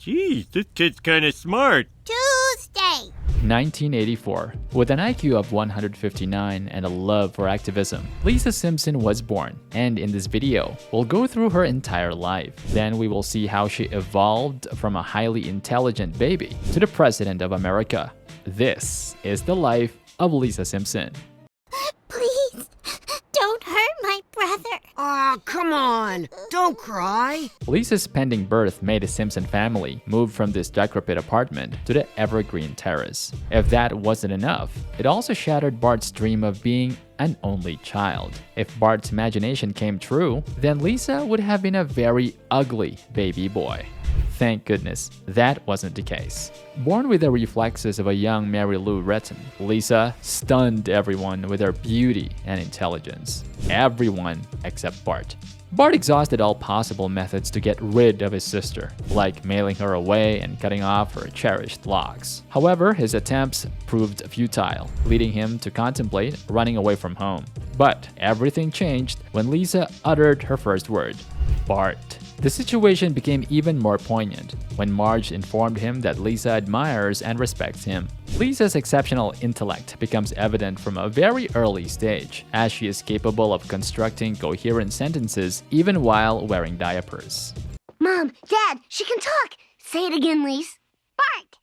Geez, this kid's kind of smart. Tuesday. 1984. With an IQ of 159 and a love for activism, Lisa Simpson was born, and in this video, we'll go through her entire life. Then we will see how she evolved from a highly intelligent baby to the President of America. This is the life of Lisa Simpson. Please, don't hurt my brother. Aw, come on. Don't cry. Lisa's pending birth made the Simpson family move from this decrepit apartment to the Evergreen Terrace. If that wasn't enough, it also shattered Bart's dream of being an only child. If Bart's imagination came true, then Lisa would have been a very ugly baby boy. Thank goodness, that wasn't the case. Born with the reflexes of a young Mary Lou Retton, Lisa stunned everyone with her beauty and intelligence. Everyone except Bart. Bart exhausted all possible methods to get rid of his sister, like mailing her away and cutting off her cherished locks. However, his attempts proved futile, leading him to contemplate running away from home. But everything changed when Lisa uttered her first word, Bart. The situation became even more poignant when Marge informed him that Lisa admires and respects him. Lisa's exceptional intellect becomes evident from a very early stage, as she is capable of constructing coherent sentences even while wearing diapers. Mom, Dad, she can talk. Say it again, Lise. Bart.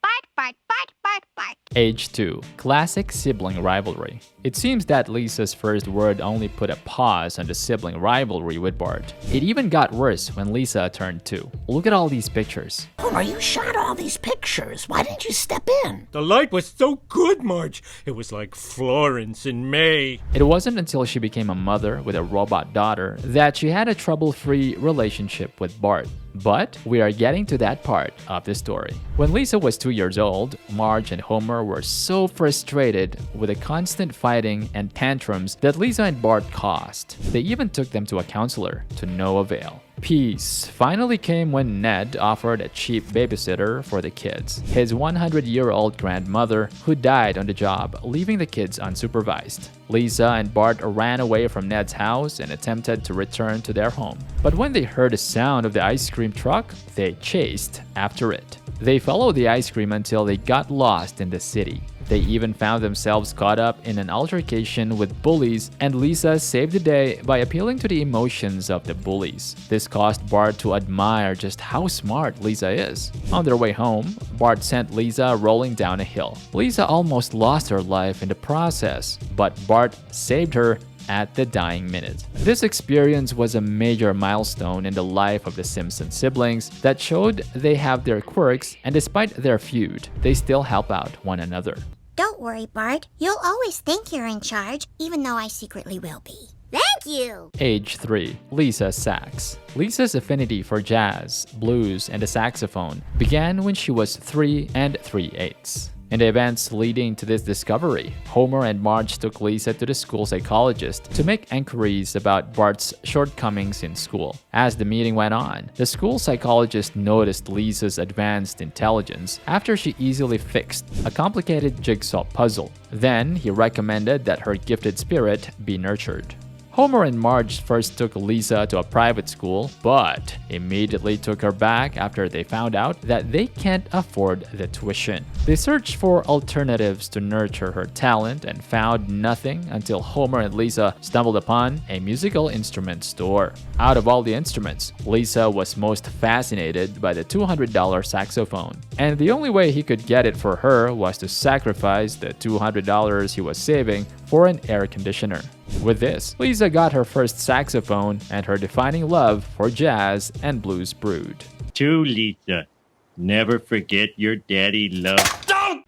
Bart, Bart, Bart, Bart, Bart. Age 2. Classic sibling rivalry. It seems that Lisa's first word only put a pause on the sibling rivalry with Bart. It even got worse when Lisa turned 2. Look at all these pictures. Homer, you shot all these pictures. Why didn't you step in? The light was so good, Marge. It was like Florence in May. It wasn't until she became a mother with a robot daughter that she had a trouble-free relationship with Bart. But we are getting to that part of the story. When Lisa was 2 years old, Marge and Homer were so frustrated with the constant fighting and tantrums that Lisa and Bart caused. They even took them to a counselor, to no avail. Peace finally came when Ned offered a cheap babysitter for the kids, his 100-year-old grandmother who died on the job, leaving the kids unsupervised. Lisa and Bart ran away from Ned's house and attempted to return to their home. But when they heard the sound of the ice cream truck, they chased after it. They followed the ice cream until they got lost in the city. They even found themselves caught up in an altercation with bullies, and Lisa saved the day by appealing to the emotions of the bullies. This caused Bart to admire just how smart Lisa is. On their way home, Bart sent Lisa rolling down a hill. Lisa almost lost her life in the process, but Bart saved her at the dying minute. This experience was a major milestone in the life of the Simpson siblings that showed they have their quirks, and despite their feud, they still help out one another. Don't worry, Bart. You'll always think you're in charge, even though I secretly will be. Thank you! Age 3. Lisa Sax. Lisa's affinity for jazz, blues, and the saxophone began when she was 3 3/8. In the events leading to this discovery, Homer and Marge took Lisa to the school psychologist to make inquiries about Bart's shortcomings in school. As the meeting went on, the school psychologist noticed Lisa's advanced intelligence after she easily fixed a complicated jigsaw puzzle. Then he recommended that her gifted spirit be nurtured. Homer and Marge first took Lisa to a private school, but immediately took her back after they found out that they can't afford the tuition. They searched for alternatives to nurture her talent and found nothing until Homer and Lisa stumbled upon a musical instrument store. Out of all the instruments, Lisa was most fascinated by the $200 saxophone, and the only way he could get it for her was to sacrifice the $200 he was saving for an air conditioner. With this, Lisa got her first saxophone and her defining love for jazz and blues brewed. To Lisa, never forget your daddy love.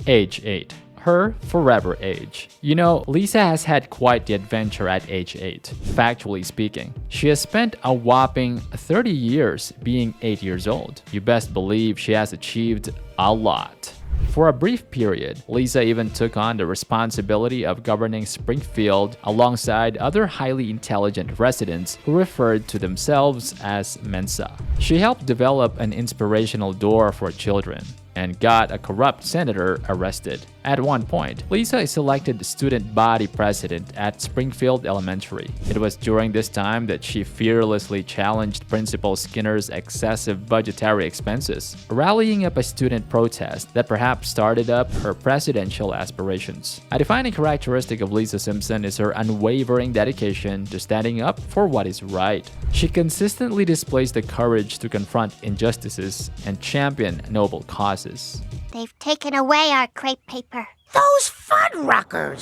Age 8. Her forever age. You know, Lisa has had quite the adventure at age 8. Factually speaking, she has spent a whopping 30 years being 8 years old. You best believe she has achieved a lot. For a brief period, Lisa even took on the responsibility of governing Springfield alongside other highly intelligent residents who referred to themselves as Mensa. She helped develop an inspirational door for children and got a corrupt senator arrested. At one point, Lisa is elected student body president at Springfield Elementary. It was during this time that she fearlessly challenged Principal Skinner's excessive budgetary expenses, rallying up a student protest that perhaps started up her presidential aspirations. A defining characteristic of Lisa Simpson is her unwavering dedication to standing up for what is right. She consistently displays the courage to confront injustices and champion noble causes. They've taken away our crepe paper. Those fuddruckers!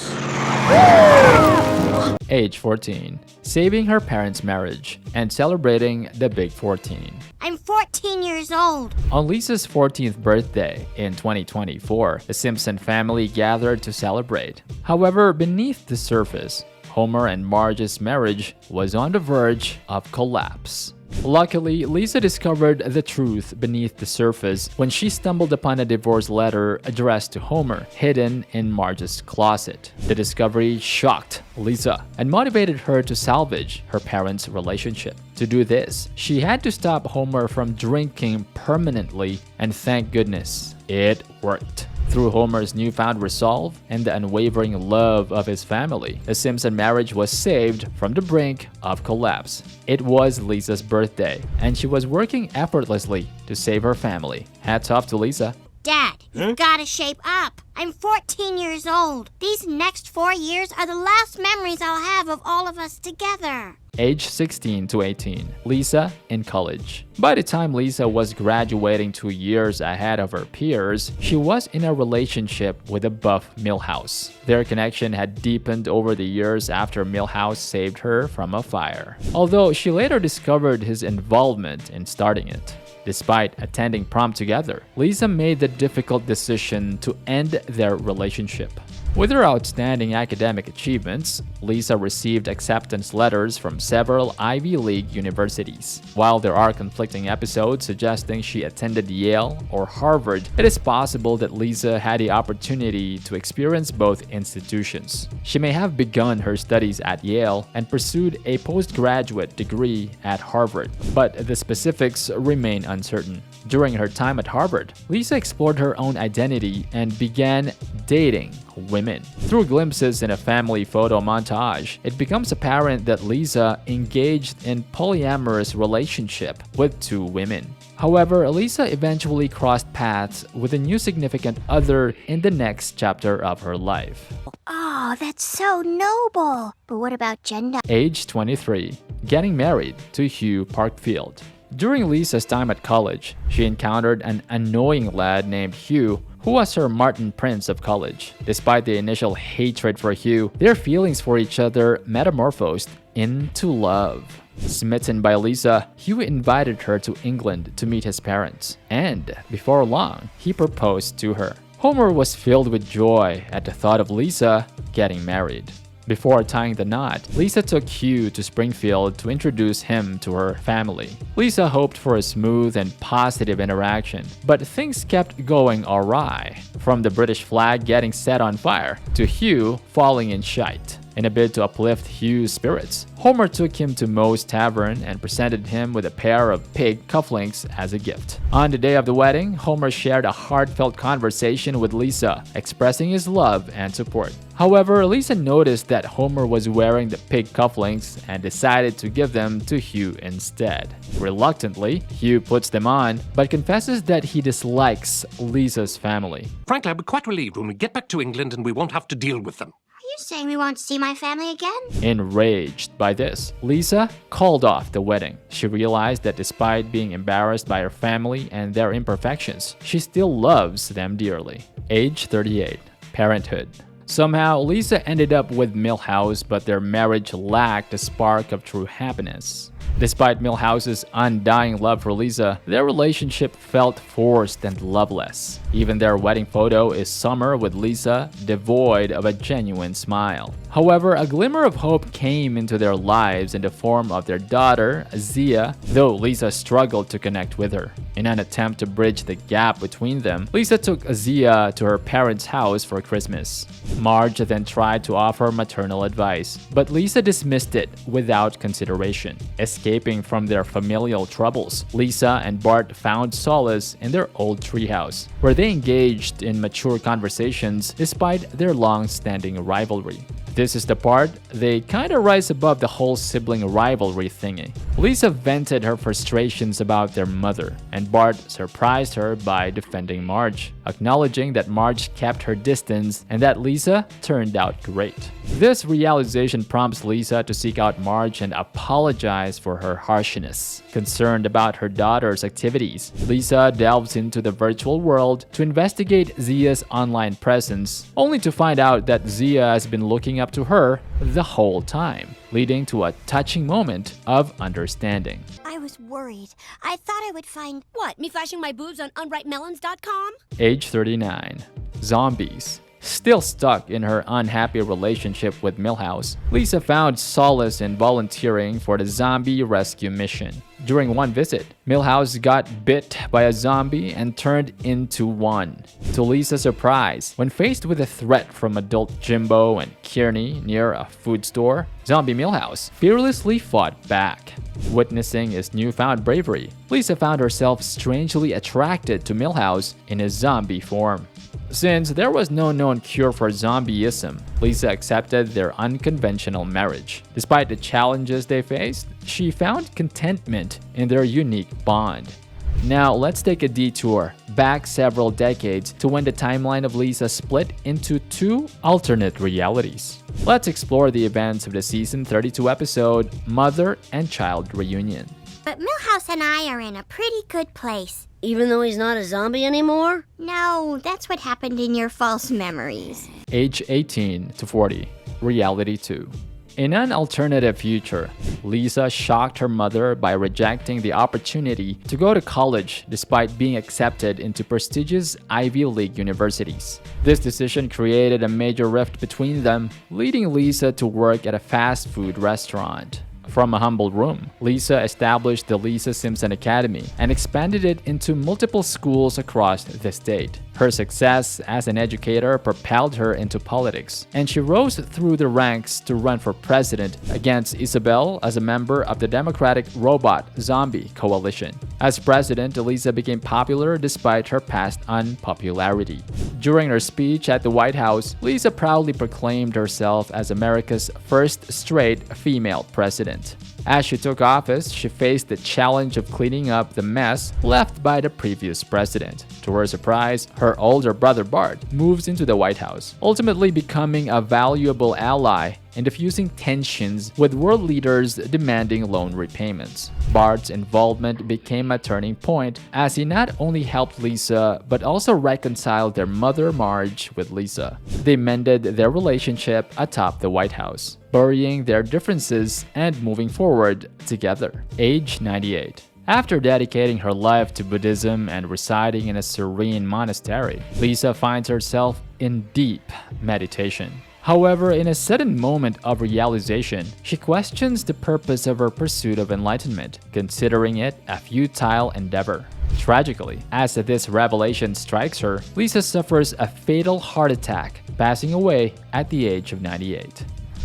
Age 14. Saving her parents' marriage and celebrating the Big 14. I'm 14 years old. On Lisa's 14th birthday in 2024, the Simpson family gathered to celebrate. However, beneath the surface, Homer and Marge's marriage was on the verge of collapse. Luckily, Lisa discovered the truth beneath the surface when she stumbled upon a divorce letter addressed to Homer, hidden in Marge's closet. The discovery shocked Lisa and motivated her to salvage her parents' relationship. To do this, she had to stop Homer from drinking permanently, and thank goodness, it worked. Through Homer's newfound resolve and the unwavering love of his family, the Simpson marriage was saved from the brink of collapse. It was Lisa's birthday, and she was working effortlessly to save her family. Hats off to Lisa. Dad, you've gotta shape up. I'm 14 years old. These next 4 years are the last memories I'll have of all of us together. Age 16 to 18, Lisa in college. By the time Lisa was graduating 2 years ahead of her peers, she was in a relationship with a buff Milhouse. Their connection had deepened over the years after Milhouse saved her from a fire, although she later discovered his involvement in starting it. Despite attending prom together, Lisa made the difficult decision to end their relationship. With her outstanding academic achievements, Lisa received acceptance letters from several Ivy League universities. While there are conflicting episodes suggesting she attended Yale or Harvard, it is possible that Lisa had the opportunity to experience both institutions. She may have begun her studies at Yale and pursued a postgraduate degree at Harvard, but the specifics remain uncertain. During her time at Harvard, Lisa explored her own identity and began dating women. Through glimpses in a family photo montage, it becomes apparent that Lisa engaged in polyamorous relationship with 2 women. However, Lisa eventually crossed paths with a new significant other in the next chapter of her life. Oh, that's so noble. But what about gender? Age 23, getting married to Hugh Parkfield. During Lisa's time at college, she encountered an annoying lad named Hugh who was her Martin Prince of college. Despite the initial hatred for Hugh, their feelings for each other metamorphosed into love. Smitten by Lisa, Hugh invited her to England to meet his parents, and before long, he proposed to her. Homer was filled with joy at the thought of Lisa getting married. Before tying the knot, Lisa took Hugh to Springfield to introduce him to her family. Lisa hoped for a smooth and positive interaction, but things kept going awry, from the British flag getting set on fire to Hugh falling in shite. In a bid to uplift Hugh's spirits, Homer took him to Moe's Tavern and presented him with a pair of pig cufflinks as a gift. On the day of the wedding, Homer shared a heartfelt conversation with Lisa, expressing his love and support. However, Lisa noticed that Homer was wearing the pig cufflinks and decided to give them to Hugh instead. Reluctantly, Hugh puts them on, but confesses that he dislikes Lisa's family. Frankly, I'll be quite relieved when we get back to England and we won't have to deal with them. Are you saying we won't see my family again? Enraged by this, Lisa called off the wedding. She realized that despite being embarrassed by her family and their imperfections, she still loves them dearly. Age 38, parenthood. Somehow, Lisa ended up with Milhouse, but their marriage lacked a spark of true happiness. Despite Milhouse's undying love for Lisa, their relationship felt forced and loveless. Even their wedding photo is summer with Lisa devoid of a genuine smile. However, a glimmer of hope came into their lives in the form of their daughter, Zia, though Lisa struggled to connect with her. In an attempt to bridge the gap between them, Lisa took Zia to her parents' house for Christmas. Marge then tried to offer maternal advice, but Lisa dismissed it without consideration. escaping from their familial troubles, Lisa and Bart found solace in their old treehouse, where they engaged in mature conversations despite their long-standing rivalry. This is the part they kinda rise above the whole sibling rivalry thingy. Lisa vented her frustrations about their mother, and Bart surprised her by defending Marge, acknowledging that Marge kept her distance and that Lisa turned out great. This realization prompts Lisa to seek out Marge and apologize for her harshness. Concerned about her daughter's activities, Lisa delves into the virtual world to investigate Zia's online presence, only to find out that Zia has been looking up to her the whole time, leading to a touching moment of understanding. I was worried. I thought I would find... What, me flashing my boobs on unripemelons.com? Age 39. Zombies. Still stuck in her unhappy relationship with Milhouse, Lisa found solace in volunteering for the zombie rescue mission. During one visit, Milhouse got bit by a zombie and turned into one. To Lisa's surprise, when faced with a threat from adult Jimbo and Kearney near a food store, zombie Milhouse fearlessly fought back. Witnessing his newfound bravery, Lisa found herself strangely attracted to Milhouse in his zombie form. Since there was no known cure for zombieism, Lisa accepted their unconventional marriage. Despite the challenges they faced, she found contentment in their unique bond. Now let's take a detour back several decades to when the timeline of Lisa split into two alternate realities. Let's explore the events of the season 32 episode Mother and Child Reunion. But Milhouse and I are in a pretty good place. Even though he's not a zombie anymore? No, that's what happened in your false memories. Age 18 to 40. Reality 2. In an alternative future, Lisa shocked her mother by rejecting the opportunity to go to college despite being accepted into prestigious Ivy League universities. This decision created a major rift between them, leading Lisa to work at a fast food restaurant. From a humble room, Lisa established the Lisa Simpson Academy and expanded it into multiple schools across the state. Her success as an educator propelled her into politics, and she rose through the ranks to run for president against Isabel as a member of the Democratic Robot Zombie Coalition. As president, Lisa became popular despite her past unpopularity. During her speech at the White House, Lisa proudly proclaimed herself as America's first straight female president. As she took office, she faced the challenge of cleaning up the mess left by the previous president. To her surprise, her older brother Bart moves into the White House, ultimately becoming a valuable ally and diffusing tensions with world leaders demanding loan repayments. Bart's involvement became a turning point as he not only helped Lisa but also reconciled their mother Marge with Lisa. They mended their relationship atop the White House, burying their differences and moving forward together. Age 98. After dedicating her life to Buddhism and residing in a serene monastery, Lisa finds herself in deep meditation. However, in a sudden moment of realization, she questions the purpose of her pursuit of enlightenment, considering it a futile endeavor. Tragically, as this revelation strikes her, Lisa suffers a fatal heart attack, passing away at the age of 98.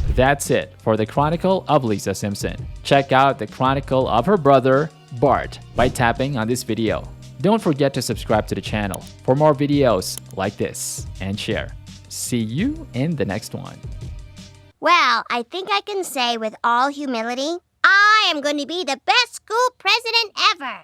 That's it for the Chronicle of Lisa Simpson. Check out the Chronicle of her brother, Bart, by tapping on this video. Don't forget to subscribe to the channel for more videos like this and share. See you in the next one. Well, I think I can say with all humility, I am going to be the best school president ever.